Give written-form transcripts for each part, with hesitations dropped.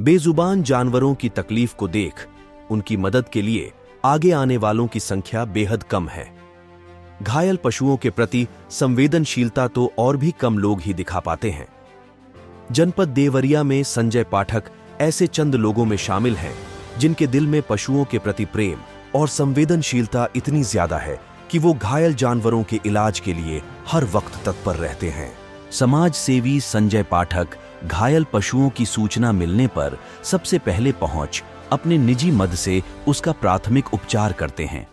बेजुबान जानवरों की तकलीफ को देख उनकी मदद के लिए आगे आने वालों की संख्या बेहद कम है। घायल पशुओं के प्रति संवेदनशीलता तो और भी कम लोग ही दिखा पाते हैं। जनपद देवरिया में संजय पाठक ऐसे चंद लोगों में शामिल हैं जिनके दिल में पशुओं के प्रति प्रेम और संवेदनशीलता इतनी ज्यादा है कि वो घायल जानवरों के इलाज के लिए हर वक्त तत्पर रहते हैं। समाज सेवी संजय पाठक घायल पशुओं की सूचना मिलने पर सबसे पहले पहुंच अपने निजी मद से उसका प्राथमिक उपचार करते हैं।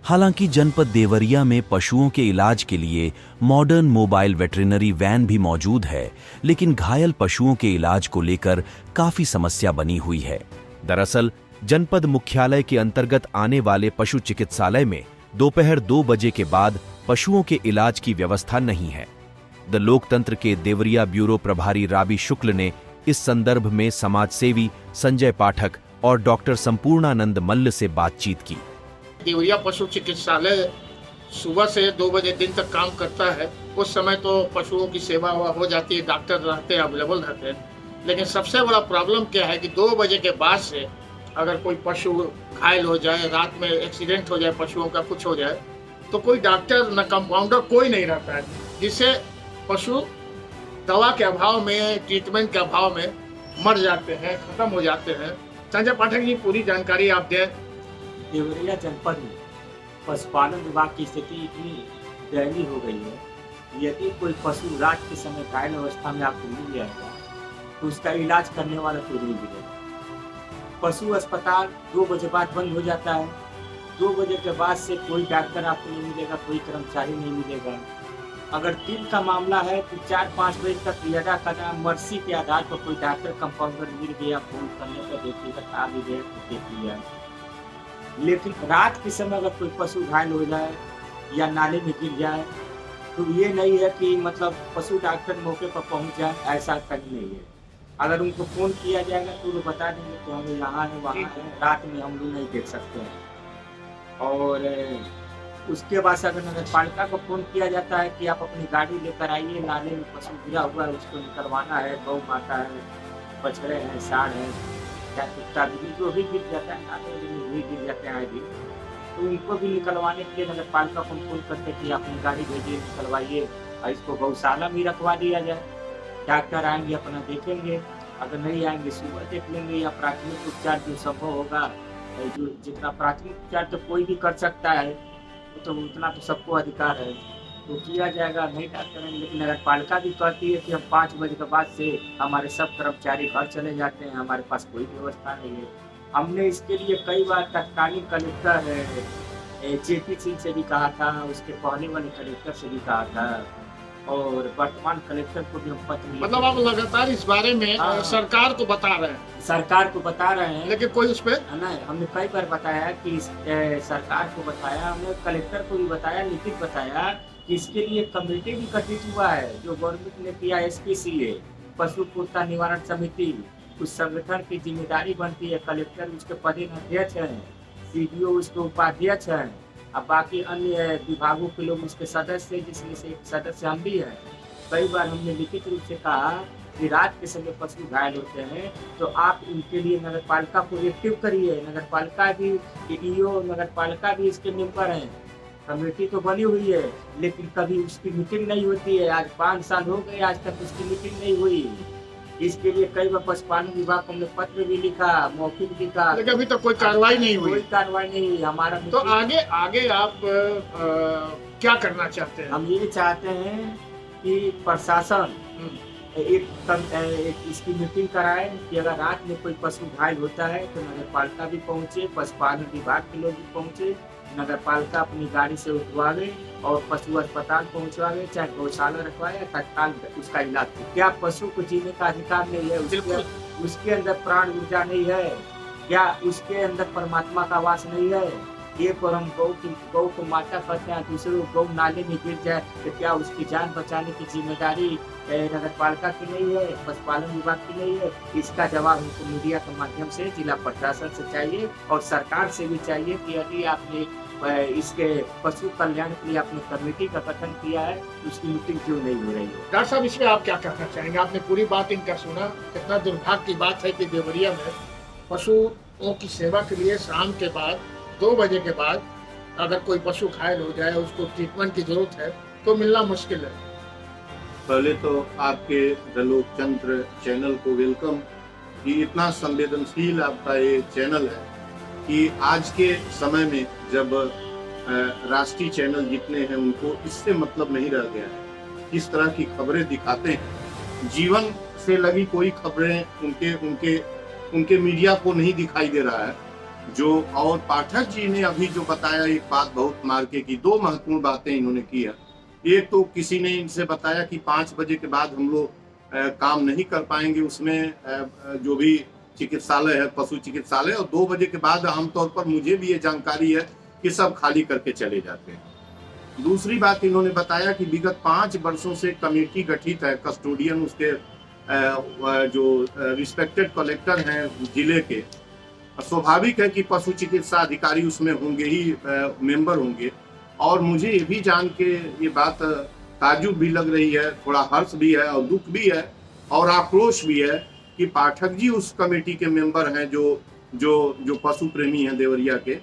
हालांकि जनपद देवरिया में पशुओं के इलाज के लिए मॉडर्न मोबाइल वेटरिनरी वैन भी मौजूद है, लेकिन घायल पशुओं के इलाज को लेकर काफी समस्या बनी हुई है। दरअसल जनपद मुख्यालय के अंतर्गत आने वाले पशु चिकित्सालय में दोपहर 2 बजे के बाद पशुओं के इलाज की व्यवस्था नहीं है। द लोकतंत्र के देवरिया ब्यूरो प्रभारी राबी शुक्ल ने इस संदर्भ में समाज सेवी संजय पाठक और डॉक्टर संपूर्णानंद मल्ल से बातचीत की। देवरिया पशु चिकित्सालय सुबह से 2 बजे दिन तक काम करता है। उस समय तो पशुओं की सेवा हो जाती है, डॉक्टर रहते हैं, अवेलेबल रहते हैं। लेकिन सबसे बड़ा प्रॉब्लम क्या है कि 2 बजे के बाद से अगर कोई पशु घायल हो जाए, रात में एक्सीडेंट हो जाए, पशुओं का कुछ हो जाए, तो कोई डॉक्टर न कंपाउंडर कोई नहीं रहता है, जिससे पशु दवा के अभाव में, ट्रीटमेंट के अभाव में मर जाते हैं, खत्म हो जाते हैं। संजय पाठक जी, पूरी जानकारी आप दें। देवरिया जनपद में पशुपालन विभाग की स्थिति इतनी दयनीय हो गई है, यदि कोई पशु रात के समय घायल अवस्था में आपको मिल जाएगा तो उसका इलाज करने वाला कोई नहीं मिलेगा। पशु अस्पताल 2 बजे बाद बंद हो जाता है। 2 बजे के बाद से कोई डॉक्टर आपको नहीं मिलेगा, कोई कर्मचारी नहीं मिलेगा। अगर दिन का मामला है तो 4-5 बजे तक यदा कदा मर्सी के आधार पर कोई डॉक्टर कंपाउंडर मिल गया, फोन करने पर देखिएगा, आ भी गए तो देख लिया। लेकिन रात के समय अगर कोई पशु घायल हो जाए या नाले में गिर जाए तो ये नहीं है कि मतलब पशु डॉक्टर मौके पर पहुंच जाए, ऐसा कहीं नहीं है। अगर उनको फ़ोन किया जाएगा तो वो बता देंगे कि हम यहाँ हैं, वहाँ हैं, रात में हम लोग नहीं देख सकते हैं। और उसके बाद से अगर नगर पालिका को फ़ोन किया जाता है कि आप अपनी गाड़ी लेकर आइए, नाले में पशु गिरा हुआ है, उसको निकलवाना है, गौ माता है, बछड़े हैं, साढ़ है, या कुत्ता भी जो भी गिर जाता है, नाले में भी गिर जाते हैं भी, तो उनको भी निकलवाने के लिए नगर पालिका को फ़ोन करते कि अपनी गाड़ी भेजिए, निकलवाइए और इसको गौशाला में रखवा दिया जाए। डॉक्टर आएंगे, अपना देखेंगे, अगर नहीं आएंगे सुबह देख लेंगे, या प्राथमिक उपचार जो संभव होगा, जो जितना प्राथमिक उपचार तो कोई भी कर सकता है, तो उतना तो सबको अधिकार है, तो किया जाएगा। नहीं डॉक्टर हैं, लेकिन नगर पालिका भी कहती है कि हम 5 बजे के बाद से हमारे सब कर्मचारी घर चले जाते हैं, हमारे पास कोई व्यवस्था नहीं है। हमने इसके लिए कई बार तत्कालीन कलेक्टर जेपी सिंह से भी कहा था, उसके पहले वाले कलेक्टर से भी कहा था, और वर्तमान कलेक्टर को भी हम पत्र, मतलब आप लगातार इस बारे में सरकार को बता रहे हैं? सरकार को बता रहे हैं, लेकिन कोई उस पर नहीं। हमने कई बार बताया कि सरकार को बताया, हमने कलेक्टर को भी बताया, लिखित बताया कि इसके लिए कमेटी भी गठित हुआ है जो गवर्नमेंट ने किया। SPCA पशु क्रूरता निवारण समिति, उस संगठन की जिम्मेदारी बनती है। कलेक्टर उसके पदेन अध्यक्ष हैं, CDO उसके उपाध्यक्ष हैं, अब बाकी अन्य विभागों के लोग उसके सदस्य, जिसमें से एक सदस्य हम भी हैं। कई बार हमने लिखित रूप से कहा कि रात के समय पशु घायल होते हैं तो आप इनके लिए नगर पालिका को एक्टिव करिए। नगर पालिका भी, EO नगर पालिका भी इसके मेंबर हैं। कमेटी तो बनी हुई है, लेकिन कभी उसकी मीटिंग नहीं होती है। आज 5 साल हो गए, आज तक उसकी मीटिंग नहीं हुई। इसके लिए कई बार पशुपालन विभाग को हमने पत्र भी लिखा, मौखिक लिखा, लेकिन अभी तक कोई कार्रवाई नहीं हुई। कोई कार्रवाई नहीं हुई। हमारा तो आगे आप क्या करना चाहते हैं? हम ये चाहते हैं कि प्रशासन एक इसकी मीटिंग कराए कि अगर रात में कोई पशु घायल होता है तो नगर पालिका भी पहुंचे, पशुपालन विभाग के लोग भी पहुंचे, नगर पालिका अपनी गाड़ी से उठवावे और पशु अस्पताल पहुंचवावे, चाहे गौशाला रखवाए या तत्काल उसका इलाज। क्या पशु को जीने का अधिकार नहीं है? उसके अंदर प्राण ऊर्जा नहीं है? क्या उसके अंदर परमात्मा का वास नहीं है? एक और हम गौ को माता करते हैं, दूसरे गौ नाले में गिर जाए तो क्या उसकी जान बचाने की जिम्मेदारी नगर पालिका की नहीं है, पशुपालन विभाग की नहीं है? इसका जवाब हमको मीडिया के माध्यम से जिला प्रशासन से चाहिए और सरकार से भी चाहिए कि यदि आपने इसके पशु कल्याण के लिए आपने कमेटी का गठन किया है, उसकी मीटिंग क्यों नहीं हो रही है? डॉक्टर साहब, इसमें आप क्या कहना चाहेंगे? आपने पूरी बात इनका सुना। कितना दुर्भाग्य की बात है कि देवरिया में पशुओं की सेवा के लिए शाम के बाद 2 बजे के बाद अगर कोई पशु घायल हो जाए, उसको ट्रीटमेंट की जरूरत है, तो मिलना मुश्किल है। पहले तो आपके द लोकतंत्र चैनल को वेलकम, कि इतना संवेदनशील आपका ये चैनल है कि आज के समय में जब राष्ट्रीय चैनल जितने हैं उनको इससे मतलब नहीं रह गया है। किस तरह की खबरें दिखाते हैं, जीवन से लगी कोई खबरें उनके मीडिया को नहीं दिखाई दे रहा है। जो और पाठक जी ने अभी जो बताया, एक बात बहुत मार्के की, 2 महत्वपूर्ण बातें इन्होंने की है। एक तो किसी ने इनसे बताया कि 5 बजे के बाद हम लोग काम नहीं कर पाएंगे, उसमें जो भी चिकित्सालय है, पशु चिकित्सालय, और 2 बजे के बाद आमतौर पर मुझे भी ये जानकारी है कि सब खाली करके चले जाते हैं। दूसरी बात इन्होंने बताया कि विगत 5 वर्षों से कमेटी गठित है, कस्टोडियन उसके जो रिस्पेक्टेड कलेक्टर हैं जिले के, स्वाभाविक है कि पशु चिकित्सा अधिकारी उसमें होंगे ही, मेंबर होंगे। और मुझे ये भी जान के ये बात ताज्जुब भी लग रही है, थोड़ा हर्ष भी है और दुख भी है और आक्रोश भी है कि पाठक जी उस कमेटी के मेंबर हैं जो पशु प्रेमी हैं देवरिया के।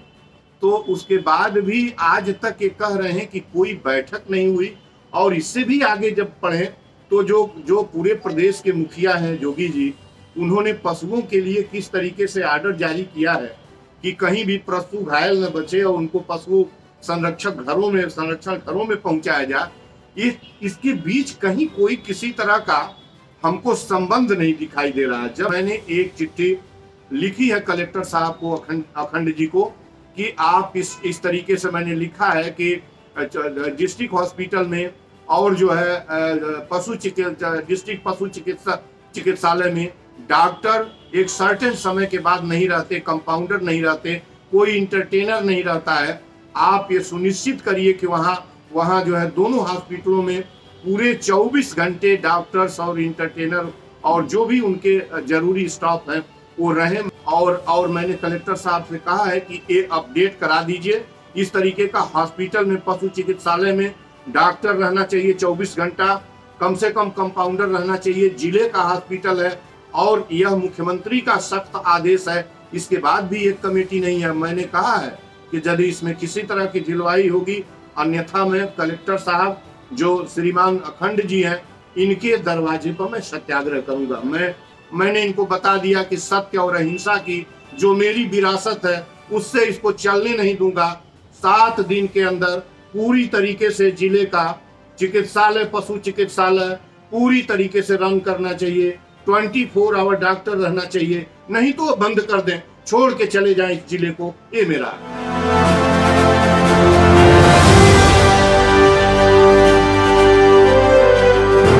तो उसके बाद भी आज तक ये कह रहे हैं कि कोई बैठक नहीं हुई। और इससे भी आगे जब पढ़ें तो जो पूरे प्रदेश के मुखिया हैं जोगी जी, उन्होंने पशुओं के लिए किस तरीके से आर्डर जारी किया है कि कहीं भी पशु घायल न बचे और उनको पशु संरक्षण घरों में पहुंचाया जाए। इसके बीच कहीं कोई किसी तरह का हमको संबंध नहीं दिखाई दे रहा। जब मैंने एक चिट्ठी लिखी है कलेक्टर साहब को, अखंड जी को, कि आप इस तरीके से मैंने लिखा है कि डिस्ट्रिक्ट हॉस्पिटल में और जो है डिस्ट्रिक्ट पशु चिकित्सालय में डॉक्टर एक सर्टेन समय के बाद नहीं रहते, कंपाउंडर नहीं रहते, कोई इंटरटेनर नहीं रहता है। आप ये सुनिश्चित करिए कि वहाँ जो है दोनों हॉस्पिटलों में पूरे 24 घंटे डॉक्टर्स और इंटरटेनर और जो भी उनके जरूरी स्टाफ हैं वो रहें। और मैंने कलेक्टर साहब से कहा है कि एक अपडेट करा दीजिए, इस तरीके का हॉस्पिटल में पशु चिकित्सालय में डॉक्टर रहना चाहिए 24 घंटा, कम से कम कंपाउंडर रहना चाहिए। जिले का हॉस्पिटल है और यह मुख्यमंत्री का सख्त आदेश है, इसके बाद भी एक कमेटी नहीं है। मैंने कहा है कि यदि इसमें किसी तरह की ढिलवाई होगी, अन्यथा मैं कलेक्टर साहब जो श्रीमान अखंड जी हैं, इनके दरवाजे पर मैं सत्याग्रह करूंगा। मैंने इनको बता दिया कि सत्य और अहिंसा की जो मेरी विरासत है उससे इसको चलने नहीं दूंगा। 7 दिन के अंदर पूरी तरीके से जिले का चिकित्सालय, पशु चिकित्सालय पूरी तरीके से रन करना चाहिए, 24 आवर डॉक्टर रहना चाहिए, नहीं तो बंद कर दें, छोड़ के चले जाएं इस जिले को। ये मेरा है।